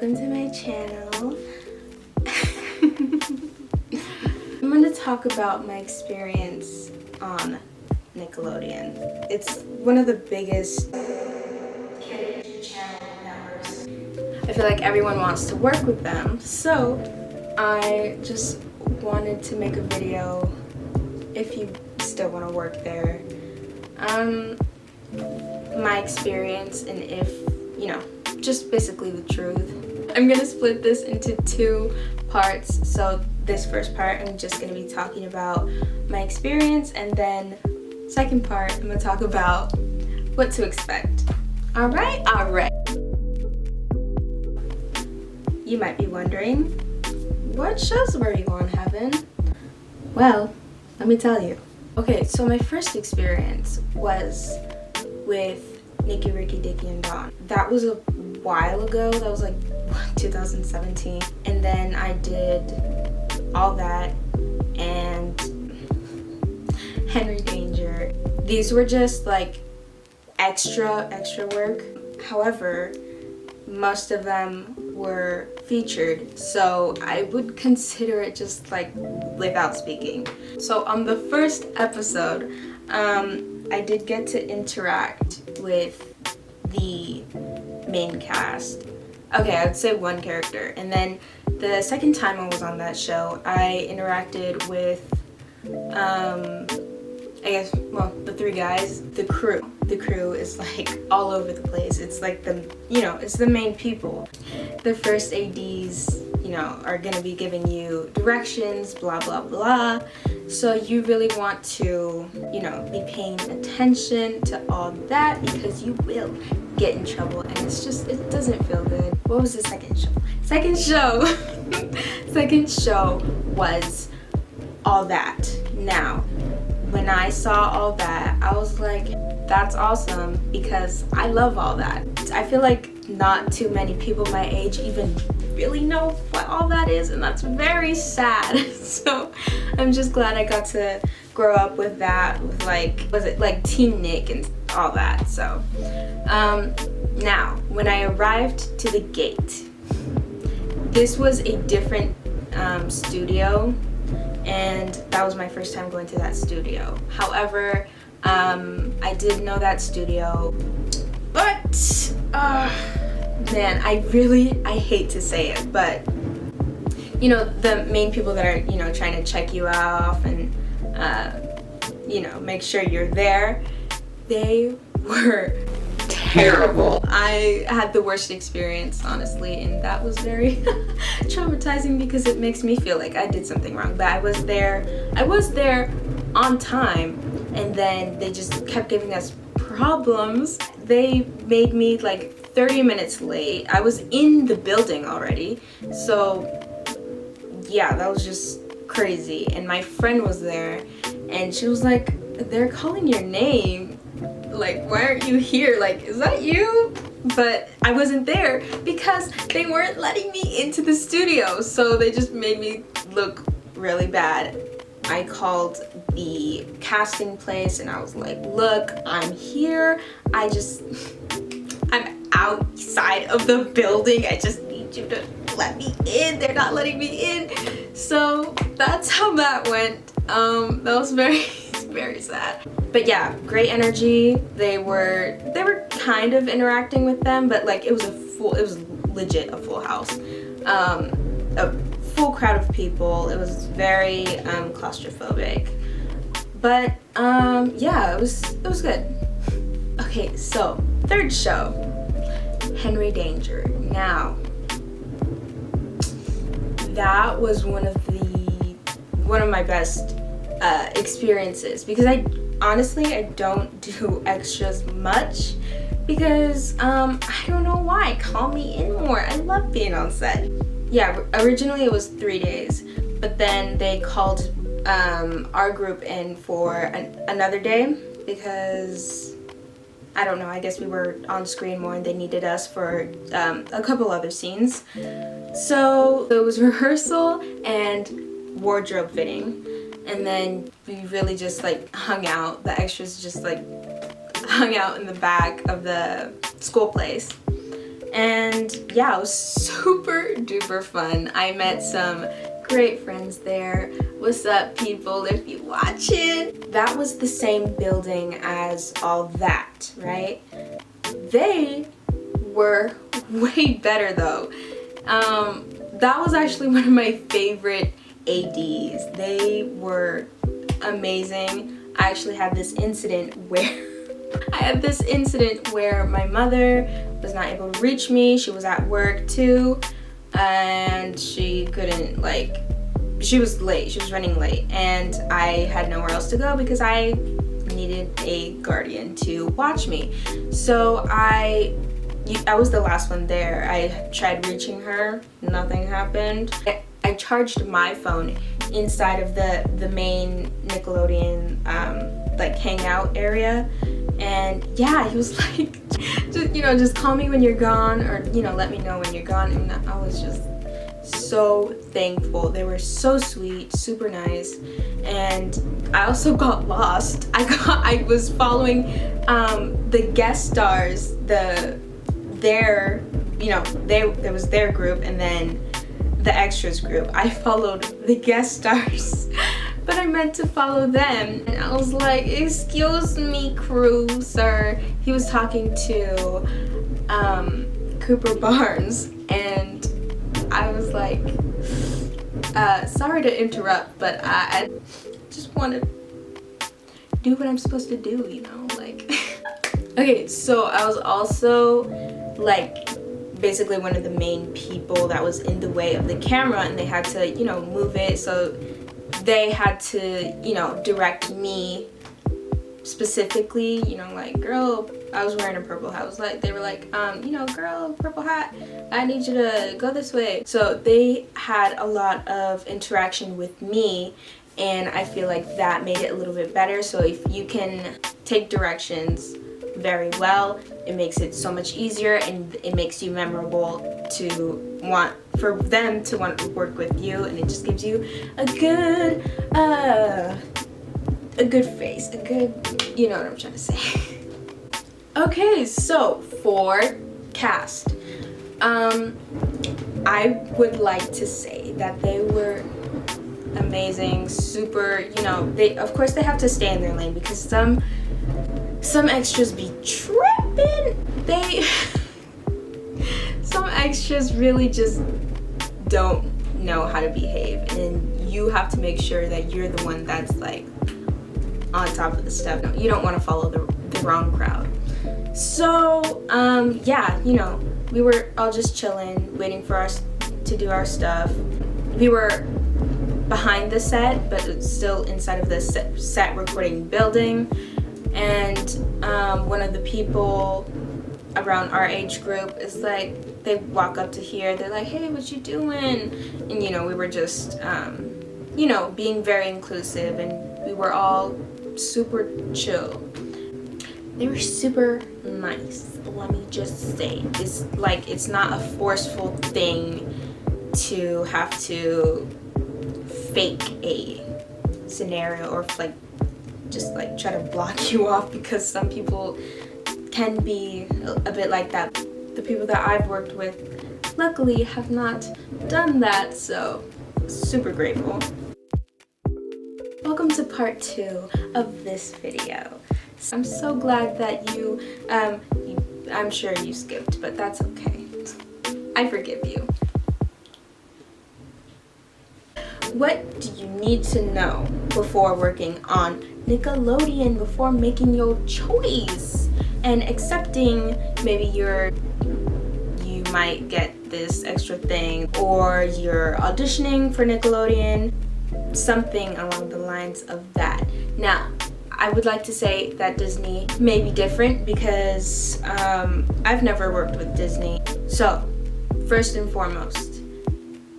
welcome to my channel. I'm going to talk about my experience on Nickelodeon. It's one of the biggest kids channel networks. I feel like everyone wants to work with them, so I just wanted to make a video if you still want to work there. My experience, and if, you know, just basically the truth. I'm gonna split this into two parts. So this first part, I'm just gonna be talking about my experience, and then second part, I'm gonna talk about what to expect. All right. You might be wondering, what shows were you on, Heaven? Well, let me tell you. Okay, so my first experience was with Nicky, Ricky, Dicky, and Dawn. That was a while ago. That was like 2017. And then I did All That and Henry Danger. These were just like extra work. However, most of them were featured, so I would consider it just like without speaking. So on the first episode, I did get to interact with the main cast. Okay, I would say one character. And then the second time I was on that show, I interacted with, I guess, well, the three guys, the crew. The crew is like all over the place. It's like the, you know, it's the main people. The first ADs, you know, are gonna be giving you directions, blah, blah, blah. So you really want to, you know, be paying attention to all that, because you will get in trouble, and it's just, it doesn't feel good. What was the second show? Second show was All That. Now, when I saw All That, I was like, that's awesome, because I love All That. I feel like not too many people my age even really know what All That is, and that's very sad. So I'm just glad I got to grow up with that, with like, was it like Team Nick and all that. So now when I arrived to the gate, this was a different studio, and that was my first time going to that studio. However, I did know that studio, but man, I hate to say it, but you know, the main people that are, you know, trying to check you off and you know, make sure you're there, they were terrible. I had the worst experience, honestly, and that was very traumatizing, because it makes me feel like I did something wrong. But I was there on time, and then they just kept giving us problems. They made me like 30 minutes late. I was in the building already, so yeah, that was just crazy. And my friend was there, and she was like, they're calling your name, like, why aren't you here? Like, is that you? But I wasn't there because they weren't letting me into the studio, so they just made me look really bad. I called the casting place, and I was like, look, I'm here. I'm outside of the building. I just need you to let me in. They're not letting me in. So that's how that went. That was very very sad. But yeah, great energy. They were kind of interacting with them, but like it was legit a full house. A full crowd of people. It was very claustrophobic. But yeah, it was good. Okay, so third show, Henry Danger. Now, that was one of my best experiences, because I don't do extras much, because I don't know why. Call me in more. I love being on set. Yeah, originally it was 3 days, but then they called our group in for another day, because I don't know, I guess we were on screen more and they needed us for a couple other scenes. So it was rehearsal and wardrobe fitting, and then we really just like hung out. The extras just like hung out in the back of the school place, And yeah, it was super duper fun. I met some great friends there. What's up, people, if you watching? That was the same building as All That, right? They were way better though. That was actually one of my favorite ADs. They were amazing. I actually had this incident where my mother was not able to reach me. She was at work too, and she couldn't, like, she was late. She was running late, and I had nowhere else to go because I needed a guardian to watch me. So I was the last one there. I tried reaching her, nothing happened. I charged my phone inside of the main Nickelodeon like hangout area, and yeah, he was like, just call me when you're gone, or let me know when you're gone. And I was just so thankful. They were so sweet, super nice. And I also got lost. I was following the guest stars, there was their group, and then the extras group. I followed the guest stars, but I meant to follow them. And I was like, excuse me, crew, sir. He was talking to Cooper Barnes, and I was like, sorry to interrupt, but I just want to do what I'm supposed to do, like. Okay, so I was also like basically one of the main people that was in the way of the camera, and they had to, move it, so they had to, direct me specifically, like, girl, I was wearing a purple hat. I was like, they were like, girl, purple hat, I need you to go this way. So they had a lot of interaction with me, and I feel like that made it a little bit better. So if you can take directions very well, it makes it so much easier, and it makes you memorable for them to want to work with you, and it just gives you a good face, you know what I'm trying to say. Okay, so for cast, I would like to say that they were amazing, super, of course they have to stay in their lane, because some extras be tripping. Some extras really just don't know how to behave, and you have to make sure that you're the one that's like on top of the stuff. You don't want to follow the wrong crowd. So yeah, we were all just chilling, waiting for us to do our stuff. We were behind the set, but it's still inside of the set recording building. And one of the people around our age group is like, they walk up to here, they're like, hey, what you doing? And we were just being very inclusive, and we were all super chill. They were super nice, let me just say. It's not a forceful thing to have to fake a scenario, or just try to block you off, because some people can be a bit like that. The people that I've worked with, luckily, have not done that, so super grateful. Welcome to part 2 of this video. I'm so glad that I'm sure you skipped, but that's okay. I forgive you. What do you need to know before working on Nickelodeon, before making your choice and accepting maybe you might get this extra thing, or you're auditioning for Nickelodeon, something along the lines of that. Now, I would like to say that Disney may be different, because I've never worked with Disney. So, first and foremost,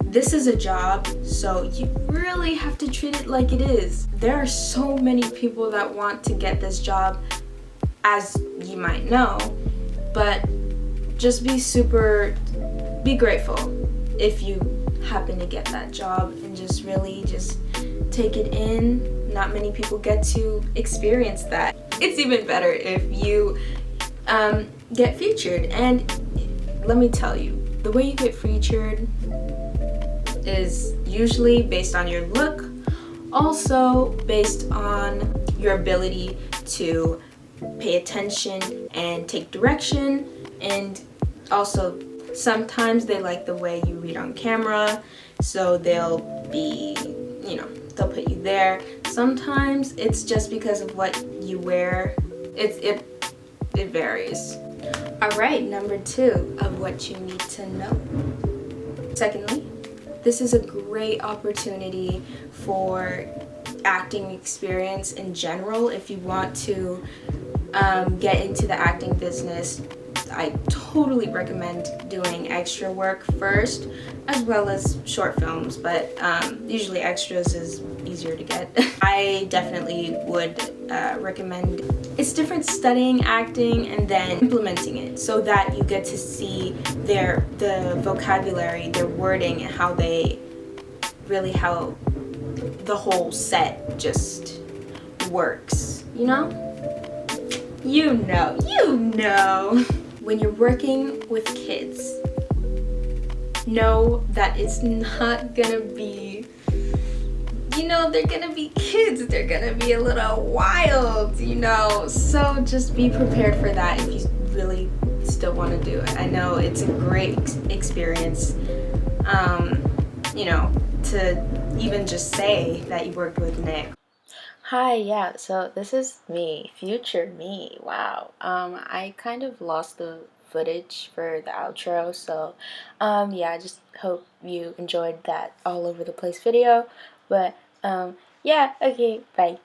this is a job, so you really have to treat it like it is. There are so many people that want to get this job, as you might know, but just be grateful if you happen to get that job, and just really just take it in. Not many people get to experience that. It's even better if you get featured, and let me tell you, the way you get featured is usually based on your look, also based on your ability to pay attention and take direction, and also sometimes they like the way you read on camera, so they'll be, they'll put you there. Sometimes it's just because of what you wear. It varies. All right, number 2 of what you need to know. Secondly, this is a great opportunity for acting experience in general. If you want to get into the acting business, I totally recommend doing extra work first, as well as short films, but usually extras is easier to get. I definitely would recommend. It's different studying acting and then implementing it, so that you get to see the vocabulary, their wording, and how the whole set just works, you know? When you're working with kids, know that it's not gonna be, they're gonna be kids, they're gonna be a little wild, so just be prepared for that if you really still want to do it. I know it's a great experience, to even just say that you worked with Nick. Hi, yeah, so this is me, future me. Wow. I kind of lost the footage for the outro, so yeah, I just hope you enjoyed that all over the place video. But yeah, okay, bye.